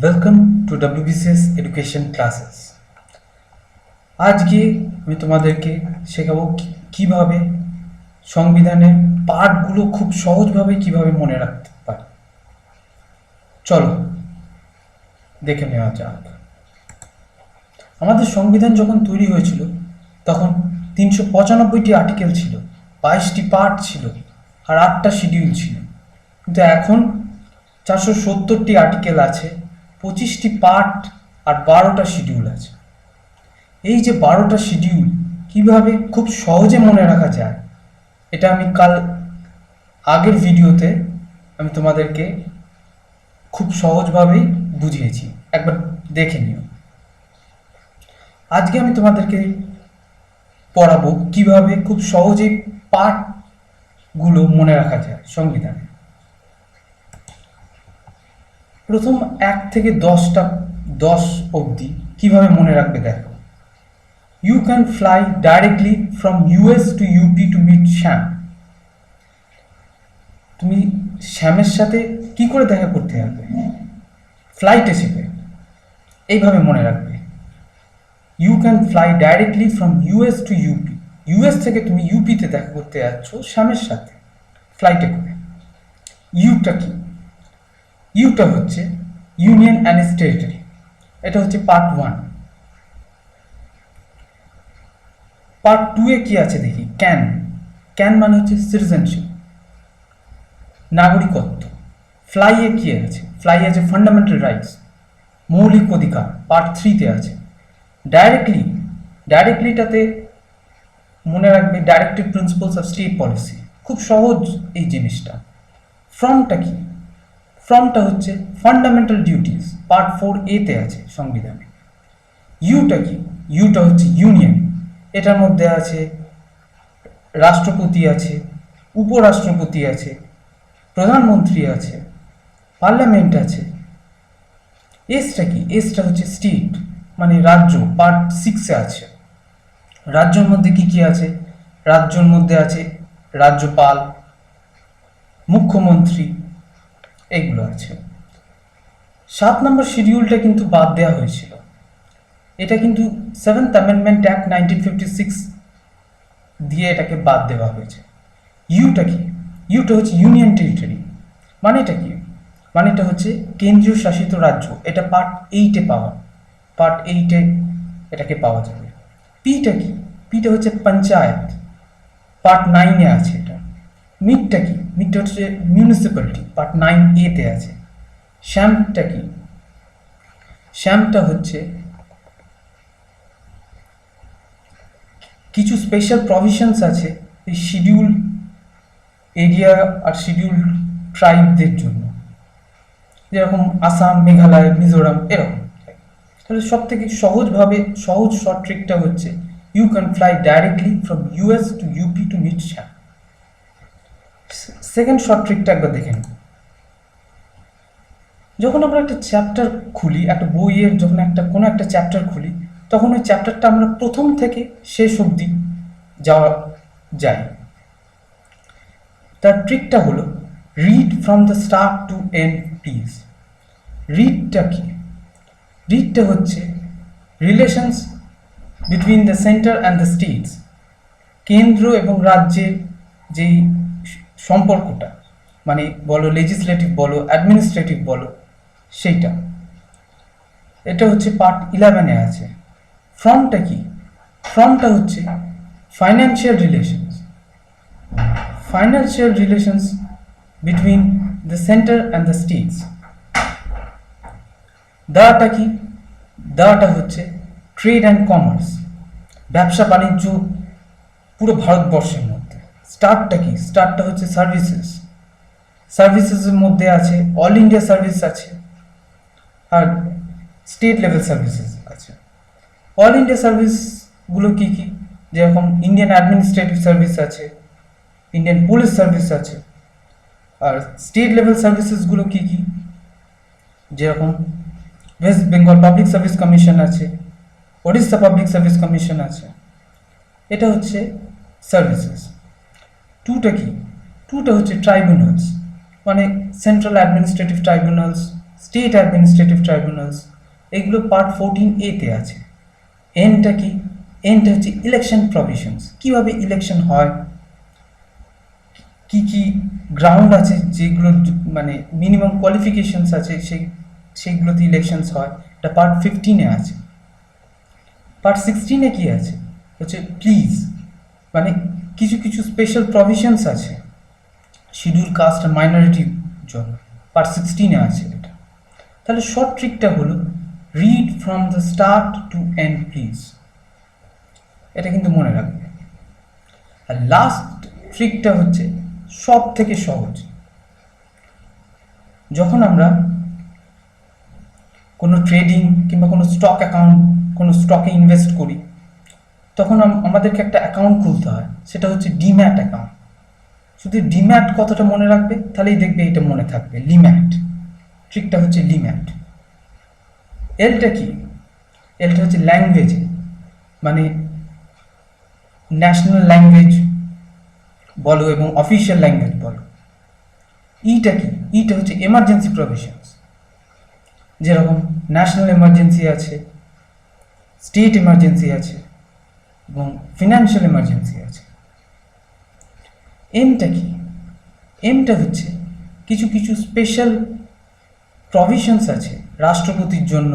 Welcome to WBCS education classes. আজকে আমি তোমাদেরকে শেখাবো কিভাবে সংবিধানের পার্টগুলো খুব সহজভাবে কিভাবে মনে রাখতে পারি। চলো দেখে নেওয়া যাক। আমাদের সংবিধান যখন তৈরি হয়েছিল তখন 395টি আর্টিকেল ছিল, 22টি পার্ট ছিল আর 8টা শিডিউল ছিল। কিন্তু এখন 470টি আর্টিকেল আছে, 25টি পার্ট আর 12টা শিডিউল আছে। এই যে 12টা শিডিউল কিভাবে খুব সহজে মনে রাখা যায়, এটা আমি কাল আগের ভিডিওতে আমি তোমাদেরকে খুব সহজভাবেই বুঝিয়েছি, একবার দেখে নিও। আজকে আমি তোমাদেরকে পড়াবো কিভাবে খুব সহজে পার্টগুলো মনে রাখা যায় সংবিধানে। প্রথম 1 থেকে 10 অবধি কিভাবে মনে রাখবে দেখো। You can fly directly from US to UP to meet Sham. তুমি শ্যামের সাথে কি করে দেখা করতে যাবে? ফ্লাইটে চেপে। এইভাবে মনে রাখবে। You can fly directly from US to UP. US থেকে তুমি ইউপিতে দেখা করতে যাচ্ছ শ্যামের সাথে ফ্লাইটে করে। ইউটা কি? ইউটা হচ্ছে ইউনিয়ন অ্যান্ড টেরিটরি। এটা হচ্ছে পার্ট 1। পার্ট 2 এ কি আছে দেখি। ক্যান মানে হচ্ছে সিটিজেনশিপ, নাগরিকত্ব। ফ্লাই এ কি আছে? ফ্লাই আছে ফান্ডামেন্টাল রাইটস, মৌলিক অধিকার, পার্ট 3 তে আছে। ডাইরেক্টলিটাতে মনে রাখবে directive principles of state policy. খুব সহজ এই জিনিসটা। ফ্রমটা কি? ফ্রমটা হচ্ছে ফান্ডামেন্টাল ডিউটিস, পার্ট 4A তে আছে সংবিধানে। ইউটা কি? ইউটা হচ্ছে ইউনিয়ন। এটার মধ্যে আছে রাষ্ট্রপতি আছে, উপরাষ্ট্রপতি আছে, প্রধানমন্ত্রী আছে, পার্লামেন্ট আছে। এসটা কি? এসটা হচ্ছে স্টেট মানে রাজ্য, পার্ট 6 এ আছে। রাজ্যের মধ্যে কি কি আছে? রাজ্যের মধ্যে আছে রাজ্যপাল, মুখ্যমন্ত্রী, এগুলো আছে। 7 নম্বর শিডিউলটা কিন্তু বাদ দেওয়া হয়েছিল। এটা কিন্তু 7th অ্যামেন্ডমেন্ট অ্যাক্ট 1956 দিয়ে এটাকে বাদ দেওয়া হয়েছে। ইউটা কি? ইউটা হচ্ছে ইউনিয়ন টেরিটরি। মানেটা কি? মানেটা হচ্ছে কেন্দ্রীয় শাসিত রাজ্য। এটা পার্ট 8 এ পার্ট 8 এ এটাকে পাওয়া যাবে। পিটা কি? পিটা হচ্ছে পঞ্চায়েত, পার্ট 9 এ আছে এটা। মিডটা কি? মিডটা হচ্ছে মিউনিসিপ্যালিটি, পার্ট 9A তে আছে। শ্যামটা কি? শ্যামটা হচ্ছে কিছু স্পেশাল প্রভিশনস আছে এই শিডিউল এরিয়া আর শিডিউল ট্রাইবদের জন্য, যেরকম আসাম, মেঘালয়, মিজোরাম, এরকম। তাহলে সব থেকে সহজ শর্ট ট্রিকটা হচ্ছে you can fly directly from US to UP to meet Shyam. Second short ট্রিকটা একবার দেখে নিন। যখন আমরা একটা চ্যাপ্টার খুলি, একটা বইয়ের যখন কোনো একটা চ্যাপ্টার খুলি, তখন ওই চ্যাপ্টারটা আমরা প্রথম থেকে শেষ অবধি যাওয়া যায়। তার ট্রিকটা হলো read from the start to end please. রিডটা কি? রিডটা হচ্ছে relations between the centre and the states. কেন্দ্র এবং রাজ্যের যেই সম্পর্কটা, মানে বলো লেজিসলেটিভ বলো, অ্যাডমিনিস্ট্রেটিভ বলো, সেইটা। এটা হচ্ছে পার্ট 11 এ আছে। ফ্রমটা কি? ফ্রমটা হচ্ছে financial relations between the centre and the states. দাটা কি? দাটা হচ্ছে ট্রেড অ্যান্ড কমার্স, ব্যবসা বাণিজ্য পুরো ভারতবর্ষের মধ্যে। স্টারটা কি? স্টারটা হচ্ছে সার্ভিসেসের মধ্যে আছে অল ইন্ডিয়া সার্ভিস আছে আর স্টেট লেভেল সার্ভিসেস আছে। অল ইন্ডিয়া সার্ভিসগুলো কি কি? যেরকম ইন্ডিয়ান অ্যাডমিনিস্ট্রেটিভ সার্ভিস আছে, ইন্ডিয়ান পুলিশ সার্ভিস আছে। আর স্টেট লেভেল সার্ভিসেসগুলো কি কি? যেরকম West Bengal public service commission আছে, ওড়িশা পাবলিক সার্ভিস কমিশন আছে। এটা হচ্ছে সার্ভিসেস। টুটা কি? টুটা হচ্ছে ট্রাইব্যুনালস, মানে central administrative tribunals, state administrative tribunals, এগুলো পার্ট 14A-তে আছে। এনটা কি? এনটা হচ্ছে ইলেকশন প্রভিশনস, কীভাবে ইলেকশন হয়, কি কি গ্রাউন্ড আছে যেগুলো মানে মিনিমাম কোয়ালিফিকেশনস আছে সেইগুলোতে ইলেকশনস হয়, এটা পার্ট 15-এ আছে। পার্ট 16-এ কি আছে হচ্ছে প্লিজ, মানে কিছু কিছু স্পেশাল প্রভিশনস আছে শিডিউল কাস্ট আর মাইনরিটির জন্য, পার্ট 16-এ আছে এটা। তাহলে শর্ট ট্রিকটা হলো read from the start to end please, এটা কিন্তু মনে রাখবে। আর লাস্ট ট্রিকটা হচ্ছে সব থেকে সহজ। যখন আমরা কোনো ট্রেডিং কিংবা কোনো স্টক অ্যাকাউন্ট, কোনো স্টকে ইনভেস্ট করি, তখন আমাদেরকে একটা অ্যাকাউন্ট খুলতে হয়, সেটা হচ্ছে ডিম্যাট অ্যাকাউন্ট। শুধু ডিম্যাট কথাটা মনে রাখবে, তাহলেই দেখবে এটা মনে থাকবে। লিম্যাট, ট্রিকটা হচ্ছে লিম্যাট। এলটা কি? এলটা হচ্ছে ল্যাঙ্গুয়েজে, মানে ন্যাশনাল ল্যাঙ্গুয়েজ বলো এবং অফিসিয়াল ল্যাঙ্গুয়েজ বলো। ইটা কি? ইটা হচ্ছে এমার্জেন্সি প্রভিশনস, যেরকম ন্যাশনাল এমার্জেন্সি আছে, স্টেট এমার্জেন্সি আছে এবং ফিনান্সিয়াল এমার্জেন্সি আছে। এমটা কি? এমটা হচ্ছে কিছু কিছু স্পেশাল প্রভিশনস আছে রাষ্ট্রপতির জন্য,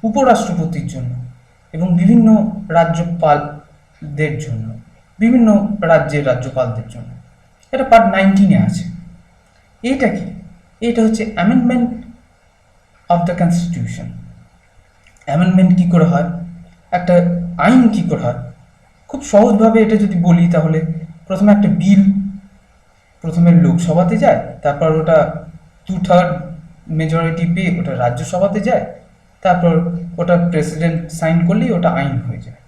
উপরাষ্ট্রপতির জন্য এবং বিভিন্ন রাজ্যপালদের জন্য, বিভিন্ন রাজ্যের রাজ্যপালদের জন্য। এটা পার্ট 19-এ আছে। এটা কি? এটা হচ্ছে amendment of the constitution. Amendment কী করে হয়, একটা আইন কী করে হয়, খুব সহজভাবে এটা যদি বলি তাহলে প্রথমে একটা বিল প্রথমে লোকসভাতে যায়, তারপর ওটা 2/3 মেজরিটি পেয়ে ওটা রাজ্যসভাতে যায়, তারপর ওটা প্রেসিডেন্ট সাইন করলেই ওটা আইন হয়ে যায়।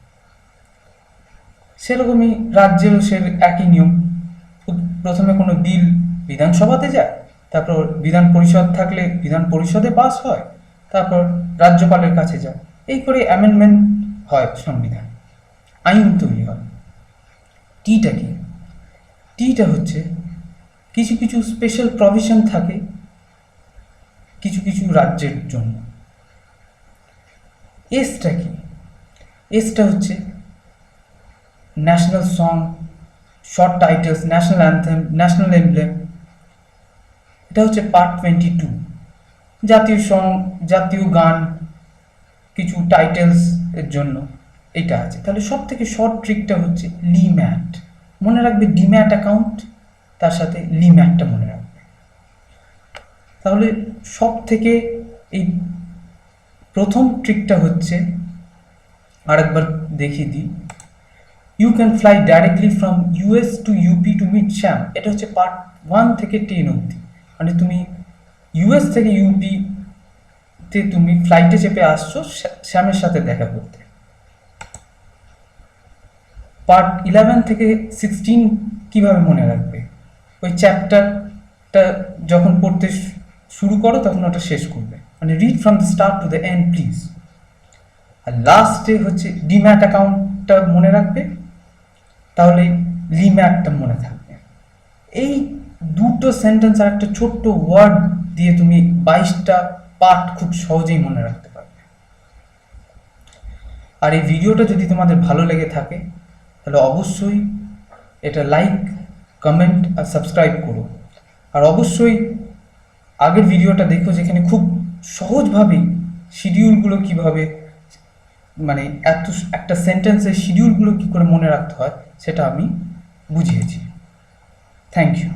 সেরকমই রাজ্যেরও সে একই নিয়ম, প্রথমে কোনো বিল বিধানসভাতে যায়, তারপর বিধান পরিষদ থাকলে বিধান পরিষদে পাস হয়, তারপর রাজ্যপালের কাছে যায়। এই করে অ্যামেন্ডমেন্ট হয় সংবিধান, আইন তৈরি হয়। টিটা কি? টিটা হচ্ছে কিছু কিছু স্পেশাল প্রভিশন থাকে কিছু কিছু রাজ্যের জন্য। এসটা কি? এসটা হচ্ছে national song, short titles, national anthem, national emblem. এটা হচ্ছে পার্ট 22, জাতীয় সং, জাতীয় গান, কিছু টাইটেলস এর জন্য এটা আছে। তাহলে সব থেকে শর্ট ট্রিকটা হচ্ছে লিম্যাট। মনে রাখবে ডিম্যাট অ্যাকাউন্ট, তার সাথে লিম্যাটটা মনে রাখবে। তাহলে সব থেকে এই প্রথম ট্রিকটা হচ্ছে, আরেকবার দেখিয়ে দিই, you can fly directly from US to UP to meet Shyam. এটা হচ্ছে পার্ট 1 থেকে 10 অবধি, মানে তুমি US থেকে UP তে তুমি ফ্লাইটে চেপে আসছো শ্যামের সাথে দেখা করতে। পার্ট 11 থেকে 16 কিভাবে মনে রাখবে, ওই চ্যাপ্টারটা যখন পড়তে শুরু করো তখন ওটা শেষ করবে, মানে read from the start to the end please. আর লাস্টে হচ্ছে ডিম্যাট অ্যাকাউন্টটা মনে রাখবে, তাহলে লিম্যাটটা মনে থাকবে। এই দুটো সেন্টেন্স আর একটা ছোট্ট ওয়ার্ড দিয়ে তুমি 22টা পার্ট খুব সহজেই মনে রাখতে পারবে। আর এই ভিডিওটা যদি তোমাদের ভালো লেগে থাকে তাহলে অবশ্যই এটা লাইক, কমেন্ট আর সাবস্ক্রাইব করো। আর অবশ্যই আগের ভিডিওটা দেখো, যেখানে খুব সহজভাবেই শিডিউলগুলো কিভাবে, মানে একটা সেন্টেন্সের শিডিউলগুলো কী করে মনে রাখতে হয় সেটা আমি বুঝিয়েছি। Thank you.